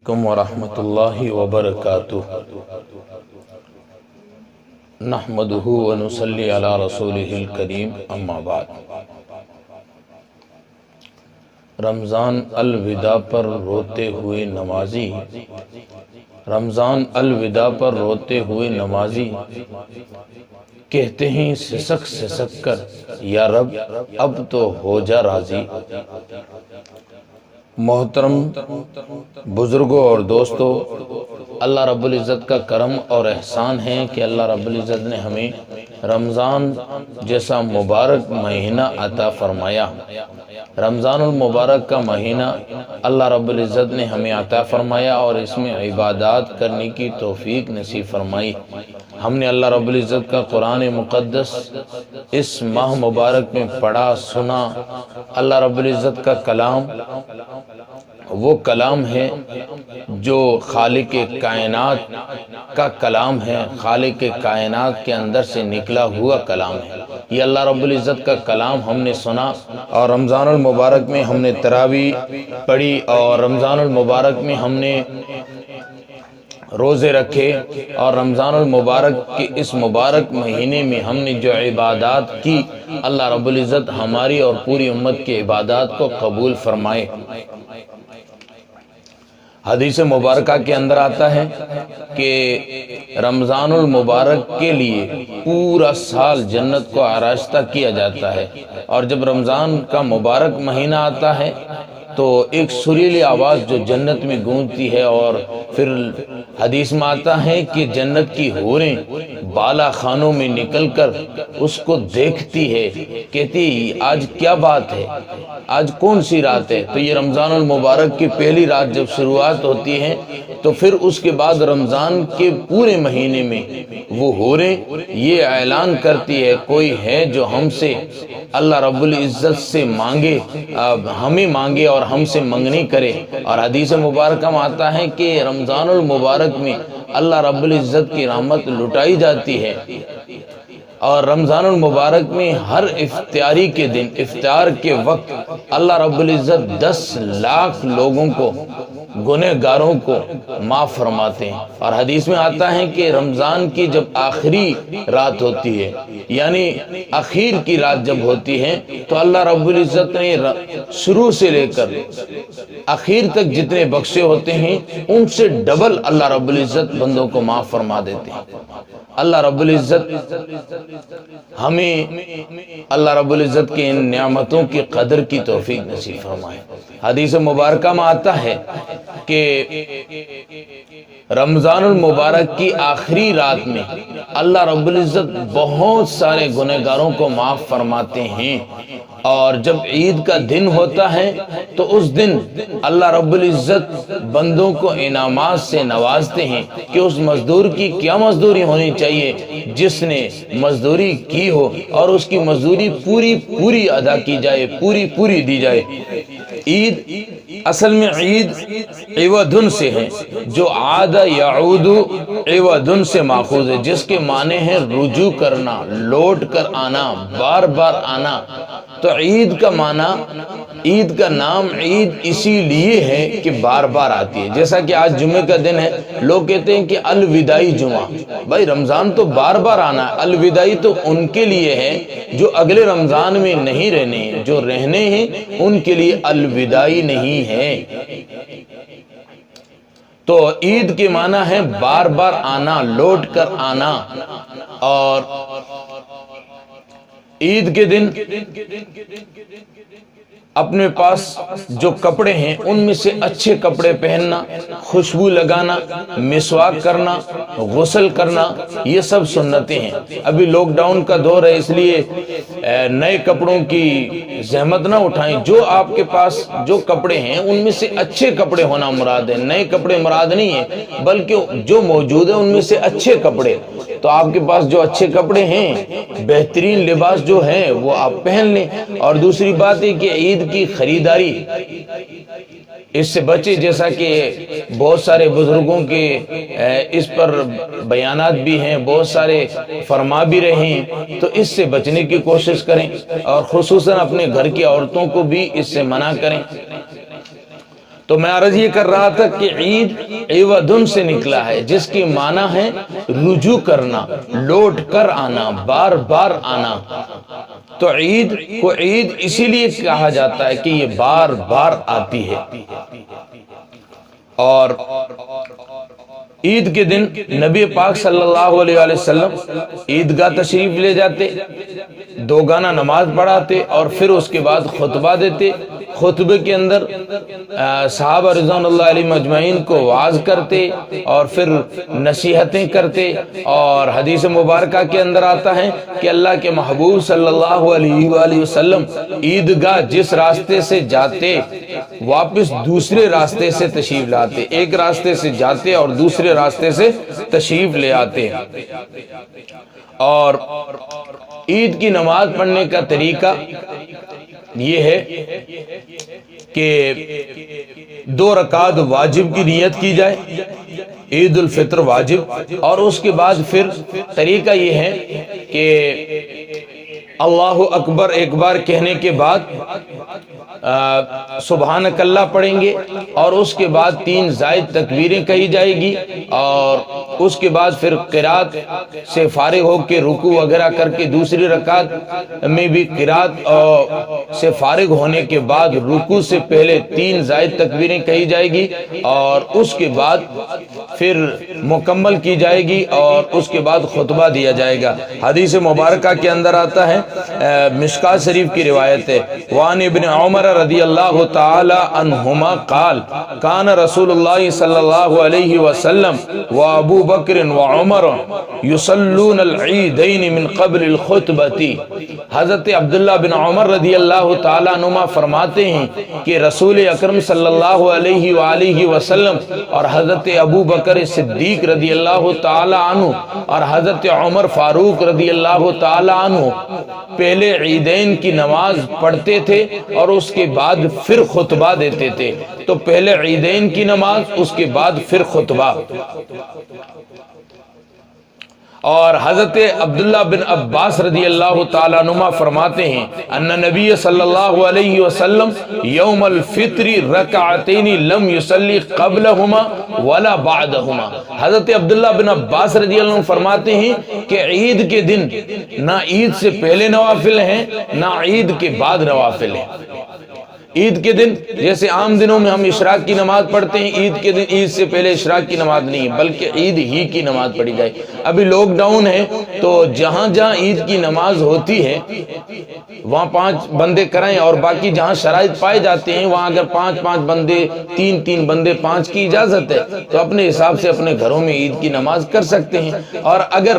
علیکم ورحمۃ اللہ وبرکاتہ۔ نحمدہ ونصلی علی رسولہ الکریم، اما بعد۔ رمضان الوداع پر روتے ہوئے نمازی، رمضان الوداع پر روتے ہوئے نمازی کہتے ہیں سسک سسک کر، یا رب اب تو ہو جا راضی۔ محترم بزرگوں اور دوستوں، اللہ رب العزت کا کرم اور احسان ہے کہ اللہ رب العزت نے ہمیں رمضان جیسا مبارک مہینہ عطا فرمایا۔ رمضان المبارک کا مہینہ اللہ رب العزت نے ہمیں عطا فرمایا اور اس میں عبادات کرنے کی توفیق نصیب فرمائی۔ ہم نے اللہ رب العزت کا قرآن مقدس اس ماہ مبارک میں پڑھا، سنا۔ اللہ رب العزت کا کلام وہ کلام ہے جو خالق کائنات کا کلام ہے، خالق کائنات کے اندر سے نکلا ہوا کلام ہے۔ یہ اللہ رب العزت کا کلام ہم نے سنا، اور رمضان المبارک میں ہم نے تراویح پڑھی، اور رمضان المبارک میں ہم نے روزے رکھے، اور رمضان المبارک کے اس مبارک مہینے میں ہم نے جو عبادات کی، اللہ رب العزت ہماری اور پوری امت کی عبادات کو قبول فرمائے۔ حدیث مبارکہ کے اندر آتا ہے کہ رمضان المبارک کے لیے پورا سال جنت کو آراستہ کیا جاتا ہے، اور جب رمضان کا مبارک مہینہ آتا ہے تو ایک سریلی آواز جو جنت میں گونجتی ہے، اور پھر حدیث میں آتا ہے کہ جنت کی حوریں بالا خانوں میں نکل کر اس کو دیکھتی ہے، کہتی آج کیا بات ہے، آج کون سی رات ہے۔ تو یہ رمضان المبارک کی پہلی رات جب شروعات ہوتی ہے تو پھر اس کے بعد رمضان کے پورے مہینے میں وہ حوریں یہ اعلان کرتی ہے، کوئی ہے جو ہم سے اللہ رب العزت سے مانگے، ہمیں مانگے اور ہم سے منگنی کرے۔ اور حدیث مبارکہ میں آتا ہے کہ رمضان المبارک میں اللہ رب العزت کی رحمت لٹائی جاتی ہے، اور رمضان المبارک میں ہر افطاری کے دن، افطار کے وقت اللہ رب العزت 10 لاکھ لوگوں کو، گنہگاروں کو معاف فرماتے ہیں۔ اور حدیث میں آتا ہے کہ رمضان کی جب آخری رات ہوتی ہے، یعنی اخیر کی رات جب ہوتی ہے، تو اللہ رب العزت نے شروع سے لے کر اخیر تک جتنے بخشے ہوتے ہیں ان سے ڈبل اللہ رب العزت بندوں کو معاف فرما دیتے ہیں۔ اللہ رب العزت ہمیں اللہ رب العزت کی ان نعمتوں کی قدر کی توفیق نصیب فرمائے۔ حدیث مبارکہ میں آتا ہے کہ رمضان المبارک کی آخری رات میں اللہ رب العزت بہت سارے گنہگاروں کو معاف فرماتے ہیں، اور جب عید کا دن ہوتا ہے تو اس دن اللہ رب العزت بندوں کو انعامات سے نوازتے ہیں کہ اس مزدور کی کیا مزدوری ہونی چاہیے جس نے مزدوری کی ہو، اور اس کی مزدوری پوری ادا کی جائے، پوری دی جائے۔ عید اصل میں عید عوضن سے ہے، جو عاد یعود عوضن سے ماخوذ ہے، جس کے معنی ہے رجوع کرنا، لوٹ کر آنا، بار بار آنا۔ تو عید کا معنی، عید کا نام عید اسی لیے ہے کہ بار بار آتی ہے۔ جیسا کہ آج جمعے کا دن ہے، لوگ کہتے ہیں کہ الوداعی جمعہ۔ بھائی رمضان تو بار بار آنا ہے، الوداعی تو ان کے لیے ہے جو اگلے رمضان میں نہیں رہنے ہیں، جو رہنے ہیں ان کے لیے الوداعی نہیں ہے۔ تو عید کے معنی ہے بار بار آنا، لوٹ کر آنا۔ اور عید کے دن اپنے پاس جو کپڑے ہیں ان میں سے اچھے کپڑے پہننا، خوشبو لگانا، مسواک کرنا، غسل کرنا، یہ سب سنتیں ہیں۔ ابھی لاک ڈاؤن کا دور ہے، اس لیے نئے کپڑوں کی زحمت نہ اٹھائیں۔ جو آپ کے پاس جو کپڑے ہیں ان میں سے اچھے کپڑے ہونا مراد ہے، نئے کپڑے مراد نہیں ہیں، بلکہ جو موجود ہیں ان میں سے اچھے کپڑے۔ تو آپ کے پاس جو اچھے کپڑے ہیں، بہترین لباس جو ہے وہ آپ پہن لیں۔ اور دوسری بات ہے کہ عید کی خریداری اس سے بچے، جیسا کہ بہت سارے بزرگوں کے اس پر بیانات بھی ہیں، بہت سارے فرما بھی رہے ہیں، تو اس سے بچنے کی کوشش کریں، اور خصوصاً اپنے گھر کی عورتوں کو بھی اس سے منع کریں۔ تو میں عرض یہ کر رہا تھا کہ عید عوضن سے نکلا ہے، جس کی معنی ہے رجوع کرنا، لوٹ کر آنا، بار بار آنا۔ تو عید کو عید اسی لیے کہا جاتا ہے کہ یہ بار بار آتی ہے۔ اور عید کے دن نبی پاک صلی اللہ علیہ وآلہ وسلم عیدگاہ تشریف لے جاتے، دو گانا نماز پڑھاتے اور پھر اس کے بعد خطبہ دیتے۔ خطبے کے اندر صحابہ رضوان اللہ علیہ مجمعین کو وعظ کرتے اور پھر نصیحتیں کرتے۔ اور حدیث مبارکہ کے اندر آتا ہے کہ اللہ کے محبوب صلی اللہ علیہ وآلہ وسلم عیدگاہ جس راستے سے جاتے واپس دوسرے راستے سے تشریف لاتے، ایک راستے سے جاتے اور دوسرے راستے سے تشریف لے آتے۔ اور عید کی نماز پڑھنے کا طریقہ یہ ہے کہ 2 رکعت واجب کی نیت کی جائے، عید الفطر واجب، اور اس کے بعد پھر طریقہ یہ ہے کہ اللہ اکبر ایک بار کہنے کے بعد سبحانک اللہ پڑھیں گے، اور اس کے بعد 3 زائد تکبیریں کہی جائے گی، اور اس کے بعد پھر قرات سے فارغ ہو کے رکوع وغیرہ کر کے دوسری رکعت میں بھی قرات سے فارغ ہونے کے بعد رکوع سے پہلے 3 زائد تکبیریں کہی جائے گی، اور اس کے بعد پھر مکمل کی جائے گی، اور اس کے بعد خطبہ دیا جائے گا۔ حدیث مبارکہ کے اندر آتا ہے، مشکاۃ شریف کی روایت ہے، وان ابن عمر رضی اللہ تعالی عنہما قال کان رسول اللہ صلی اللہ علیہ وسلم و ابو بکر و عمر یصلون العیدین من قبل الخطبۃ۔ حضرت عبداللہ بن عمر رضی اللہ تعالی عنہما فرماتے ہیں کہ رسول اکرم صلی اللہ علیہ وآلہ وسلم اور حضرت ابو بکر صدیق رضی اللہ تعالی عنہ اور حضرت عمر فاروق رضی اللہ تعالی عنہ پہلے عیدین کی نماز پڑھتے تھے اور اس کے بعد پھر خطبہ دیتے تھے۔ تو پہلے عیدین کی نماز، اس کے بعد پھر خطبہ۔ اور حضرت عبداللہ بن عباس رضی اللہ تعالیٰ عنہما فرماتے ہیں ان نبی صلی اللہ علیہ وسلم یوم الفطر رکعتین لم یصلی قبلہما ولا بعدہما۔ حضرت عبداللہ بن عباس رضی اللہ عنہ فرماتے ہیں کہ عید کے دن نہ عید سے پہلے نوافل ہیں نہ عید کے بعد نوافل ہیں۔ عید کے دن جیسے عام دنوں میں ہم اشراق کی نماز پڑھتے ہیں، عید کے دن عید سے پہلے اشراق کی نماز نہیں بلکہ عید ہی کی نماز پڑھی جائے۔ ابھی لاک ڈاؤن ہے تو جہاں جہاں عید کی نماز ہوتی ہے وہاں 5 بندے کرائیں، اور باقی جہاں شرائط پائے جاتے ہیں وہاں اگر 5 بندے 3 بندے 5 کی اجازت ہے تو اپنے حساب سے اپنے گھروں میں عید کی نماز کر سکتے ہیں۔ اور اگر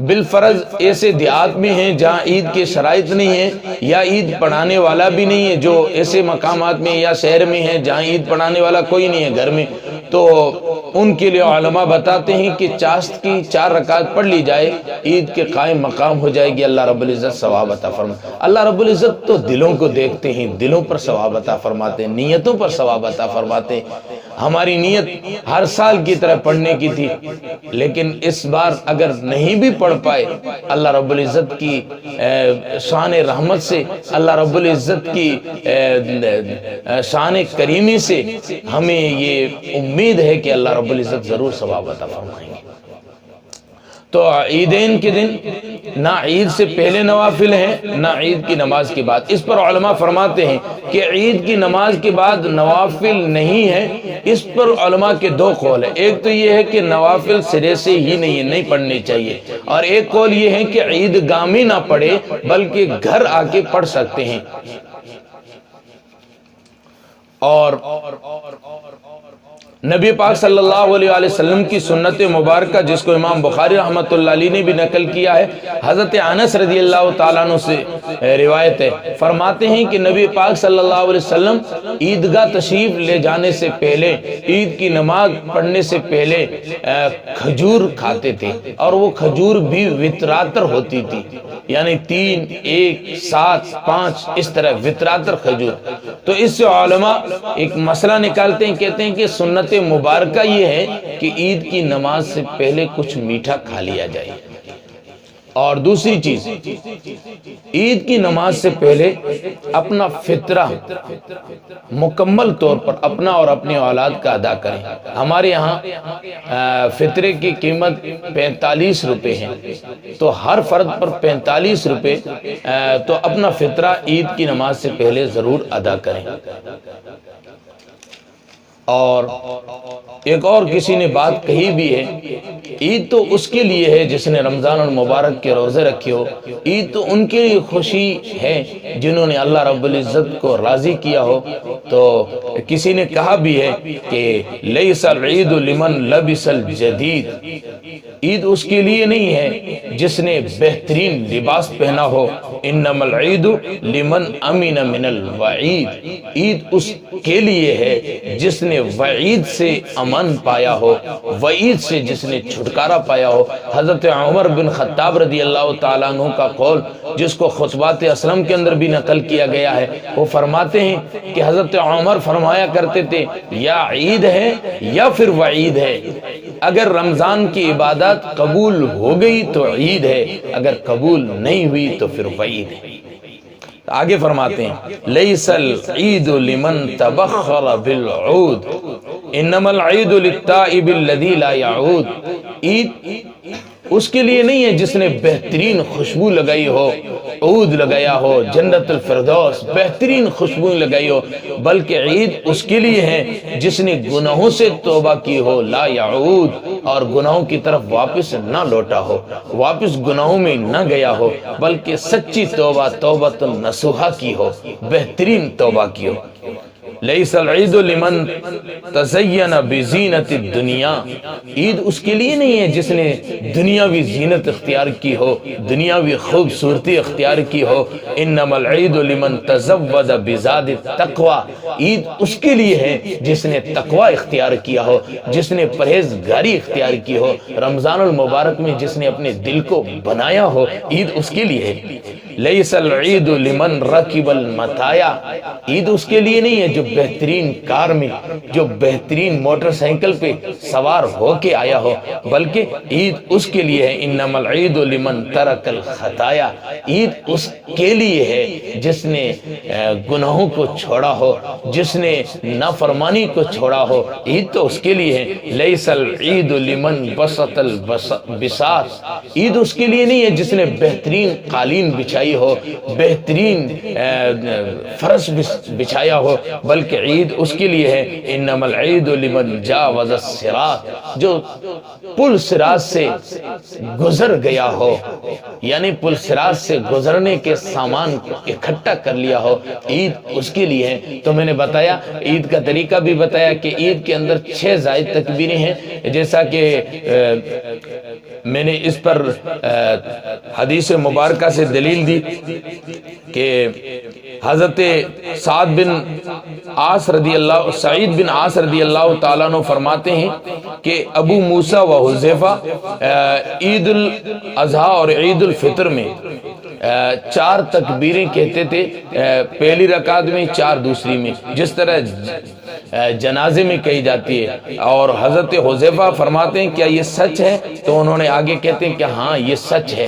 بالفرض ایسے دیہات میں ہیں جہاں عید کے شرائط نہیں ہیں یا عید پڑھانے والا بھی نہیں ہے، جو ایسے مقامات میں یا شہر میں ہیں جہاں عید پڑھانے والا کوئی نہیں ہے گھر میں، تو ان کے لیے علماء بتاتے ہیں کہ چاشت کی 4 رکعت پڑھ لی جائے، عید کے قائم مقام ہو جائے گی، اللہ رب العزت ثواب عطا فرمائے۔ اللہ رب العزت تو دلوں کو دیکھتے ہیں، دلوں پر ثواب عطا فرماتے ہیں، نیتوں پر ثواب عطا فرماتے ہیں۔ ہماری نیت ہر سال کی طرح پڑھنے کی تھی، لیکن اس بار اگر نہیں بھی پڑھ پائے، اللہ رب العزت کی شان رحمت سے، اللہ رب العزت کی شان کریمی سے ہمیں یہ امید ہے کہ اللہ رب العزت ضرور ثواب عطا فرمائیں گے۔ تو عیدین کے دن نہ عید سے پہلے نوافل ہیں نہ عید کی نماز کے بعد۔ اس پر علماء فرماتے ہیں کہ عید کی نماز کے بعد نوافل نہیں ہے، اس پر علماء کے 2 قول ہیں۔ ایک تو یہ ہے کہ نوافل سرے سے ہی نہیں پڑھنے چاہیے، اور ایک قول یہ ہے کہ عید گاہ میں نہ پڑھے بلکہ گھر آ کے پڑھ سکتے ہیں۔ اور نبی پاک صلی اللہ علیہ وآلہ وسلم کی سنت مبارکہ جس کو امام بخاری رحمۃ اللہ علیہ نے بھی نقل کیا ہے، حضرت انس رضی اللہ تعالیٰ عنہ سے روایت ہے، فرماتے ہیں کہ نبی پاک صلی اللہ علیہ وسلم عیدگاہ تشریف لے جانے سے پہلے، عید کی نماز پڑھنے سے پہلے کھجور کھاتے تھے، اور وہ کھجور بھی وتراتر ہوتی تھی، یعنی 3 1 7 5 اس طرح وتراتر کھجور۔ تو اس سے علماء ایک مسئلہ نکالتے ہیں، کہتے ہیں کہ سنت مبارکہ یہ ہے کہ عید کی نماز سے پہلے کچھ میٹھا کھا لیا جائے، اور دوسری چیز، عید کی نماز سے پہلے اپنا فطرہ مکمل طور پر اپنا اور اپنی اولاد کا ادا کریں۔ ہمارے یہاں فطرے کی قیمت 45 روپے ہے، تو ہر فرد پر 45 روپے تو اپنا فطرہ عید کی نماز سے پہلے ضرور ادا کریں۔ اور ایک اور کسی نے بات کہی بھی ہے، عید تو اس کے لیے ہے جس نے رمضان المبارک کے روزے رکھے ہو، عید تو ان کے لیے خوشی ہے جنہوں نے اللہ رب العزت کو راضی کیا ہو۔ تو کسی نے کہا بھی ہے کہ لیس العید لمن لبس الجدید، عید اس کے لیے نہیں ہے جس نے بہترین لباس پہنا ہو، انما العید لمن امن من الوعید، عید اس کے لیے ہے جس نے وعید سے امن پایا ہو، وعید سے جس نے چھٹکارا پایا ہو۔ حضرت عمر بن خطاب رضی اللہ تعالیٰ عنہ کا قول جس کو خطبات اسلم کے اندر بھی نقل کیا گیا ہے، وہ فرماتے ہیں کہ حضرت عمر فرمایا کرتے تھے یا عید ہے یا پھر وعید ہے، اگر رمضان کی عبادت قبول ہو گئی تو عید ہے، اگر قبول نہیں ہوئی تو پھر وعید ہے۔ آگے فرماتے ہیں لیس العید لمن تبخر بالعود انما العید للتائب الذی لا یعود، عید اس کے لیے نہیں ہے جس نے بہترین خوشبو لگائی ہو، عود لگایا ہو، جنت الفردوس بہترین خوشبو لگائی ہو، بلکہ عید اس کے لیے ہے جس نے گناہوں سے توبہ کی ہو، لا یعود، اور گناہوں کی طرف واپس نہ لوٹا ہو، واپس گناہوں میں نہ گیا ہو، بلکہ سچی توبہ توبۃ نصوحہ کی ہو، بہترین توبہ کی ہو۔ لیس العید لمن تزین بزینت الدنیا، عید اس کے لیے نہیں ہے جس نے دنیاوی زینت اختیار کی ہو، دنیاوی خوبصورتی اختیار کی ہو، انما العید لمن تزود بزاد التقوی، عید اس کے لیے ہے جس نے تقوی اختیار کیا ہو، جس نے پرہیزگاری اختیار کی ہو، رمضان المبارک میں جس نے اپنے دل کو بنایا ہو، عید اس کے لیے ہے۔ لیس العید لمن رکب المطایا، عید اس کے لیے نہیں ہے جو بہترین کار میں، جو بہترین موٹر سائیکل پہ سوار ہو کے آیا ہو، بلکہ عید اس کے لیے ہے انما العید لمن ترک الخطایا، عید اس کے لیے ہے جس نے گناہوں کو چھوڑا ہو، جس نے نافرمانی کو چھوڑا ہو، عید تو اس کے لیے ہے۔ لیس العید لمن بسط البساط، عید اس کے لیے نہیں ہے جس نے بہترین قالین بچھائی ہو، بہترین فرش بچھایا ہو، بلکہ عید اس کے لیے ہے انما العید لمن جاوز الصراط، جو پل صراط سے گزر گیا ہو، یعنی پل صراط سے گزرنے کے سامان کو اکٹھا کر لیا ہو، عید اس کے لیے ہے۔ تو میں نے بتایا عید کا طریقہ بھی بتایا کہ عید کے اندر 6 زائد تکبیریں ہیں، جیسا کہ میں نے اس پر حدیث مبارکہ سے دلیل دی کہ حضرت سعید بن عاص رضی اللہ تعالیٰ عنہ فرماتے ہیں کہ ابو موسیٰ و حذیفہ عید الاضحیٰ اور عید الفطر میں 4 تکبیریں کہتے تھے، پہلی رکعت میں 4 دوسری میں، جس طرح جنازے میں کہی جاتی ہے۔ اور حضرت حذیفہ فرماتے ہیں کیا یہ سچ ہے؟ تو انہوں نے آگے کہتے ہیں کہ ہاں یہ سچ ہے۔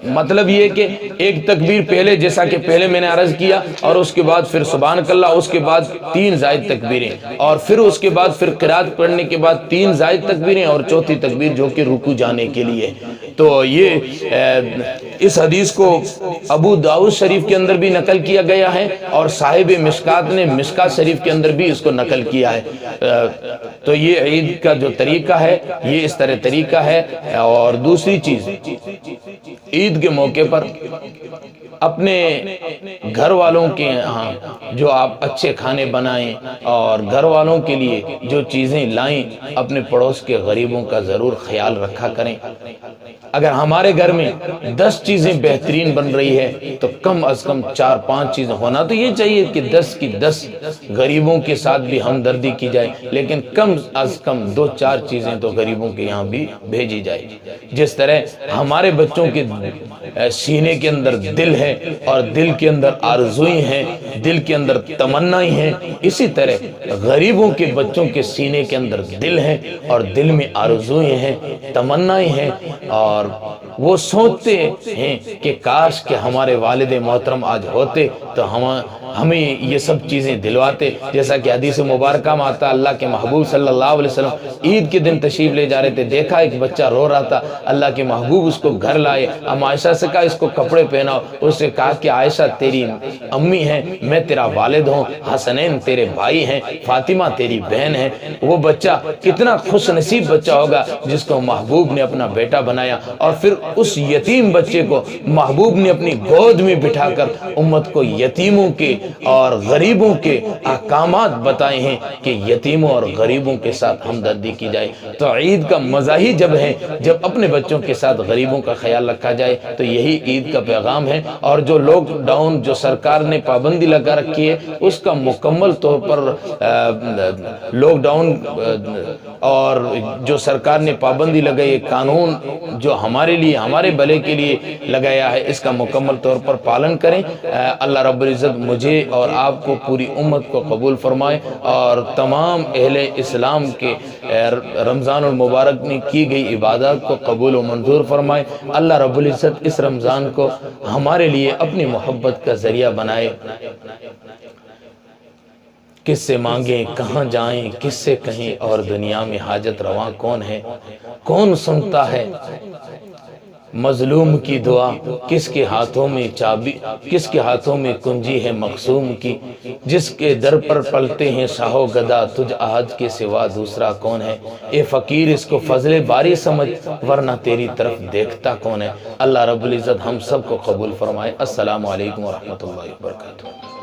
مطلب یہ کہ ایک تکبیر پہلے، جیسا کہ پہلے میں نے عرض کیا، اور اس کے بعد پھر سبحانک اللہ، اس کے بعد 3 زائد تکبیریں، اور پھر اس کے بعد پھر قرات پڑھنے کے بعد 3 زائد تکبیریں، اور چوتھی تکبیر جو کہ رکوع جانے کے لیے۔ تو یہ اس حدیث کو ابو داؤد شریف کے اندر بھی نقل کیا گیا ہے، اور صاحب مشکات نے مشکات شریف کے اندر بھی اس کو نقل کیا ہے۔ تو یہ عید کا جو طریقہ ہے یہ اس طرح طریقہ ہے۔ اور دوسری چیز، عید کے موقع پر اپنے گھر والوں کے ہاں جو آپ اچھے کھانے بنائیں اور گھر والوں کے لیے جو چیزیں لائیں، اپنے پڑوس کے غریبوں کا ضرور خیال رکھا کریں۔ اگر ہمارے گھر میں 10 چیزیں بہترین بن رہی ہے تو کم از کم 4-5 چیزیں ہونا تو یہ چاہیے کہ 10 کی 10 غریبوں کے ساتھ بھی ہمدردی کی جائے، لیکن کم از کم 2-4 چیزیں تو غریبوں کے یہاں بھی بھیجی جائے۔ جس طرح ہمارے بچوں کے سینے کے اندر دل ہے اور دل کے اندر آرزوئیں ہیں، دل کے اندر تمنائیں ہیں، اسی طرح غریبوں کے بچوں کے سینے کے اندر دل ہے اور دل میں آرزویں ہیں، تمنائیں ہیں، اور وہ سوچتے ہیں کہ کاش کہ ہمارے والد محترم آج ہوتے تو ہمیں یہ سب چیزیں دلواتے. جیسا کہ حدیث مبارکہ میں آتا، اللہ کے محبوب صلی اللہ علیہ وسلم عید کے دن تشریف لے جا رہے تھے، دیکھا ایک بچہ رو رہا تھا، اللہ کے محبوب اس کو گھر لائے، ام عائشہ سے کہا اس کو کپڑے پہناؤ، اس نے کہا کہ عائشہ تیری امی ہے، میں تیرا والد ہوں، حسنین تیرے بھائی ہیں، فاطمہ تیری بہن ہے. وہ بچہ کتنا خوش نصیب بچہ ہوگا جس کو محبوب نے اپنا بیٹا بنایا، اور پھر اس یتیم بچے کو محبوب نے اپنی گود میں بٹھا کر امت کو یتیموں کے اور غریبوں کے احکامات بتائے ہیں کہ یتیموں اور غریبوں کے ساتھ ہمدردی کی جائے. تو عید کا مزہ ہی جب ہے جب اپنے بچوں کے ساتھ غریبوں کا خیال رکھا جائے. تو یہی عید کا پیغام ہے. اور جو لاک ڈاؤن جو سرکار نے پابندی لگا رکھی ہے اس کا مکمل طور پر لاک ڈاؤن اور جو سرکار نے پابندی لگائی ہے، قانون جو ہمارے لیے ہمارے بھلے کے لیے لگایا ہے، اس کا مکمل طور پر پالن کریں. اللہ رب العزت مجھے اور آپ کو پوری امت کو قبول فرمائے اور تمام اہل اسلام کے رمضان المبارک میں کی گئی عبادات کو قبول و منظور فرمائے. اللہ رب العزت اس رمضان کو ہمارے لیے اپنی محبت کا ذریعہ بنائے. کس سے مانگیں، کہاں جائیں، کس سے کہیں، اور دنیا میں حاجت رواں کون ہے؟ کون سنتا ہے مظلوم کی دعا؟ کس کے ہاتھوں میں چابی، کس کے ہاتھوں میں کنجی ہے مقسوم کی؟ جس کے در پر پلتے ہیں شاہ و گدا، تجھ احد کے سوا دوسرا کون ہے؟ اے فقیر اس کو فضل باری سمجھ، ورنہ تیری طرف دیکھتا کون ہے؟ اللہ رب العزت ہم سب کو قبول فرمائے. السلام علیکم ورحمۃ اللہ وبرکاتہ.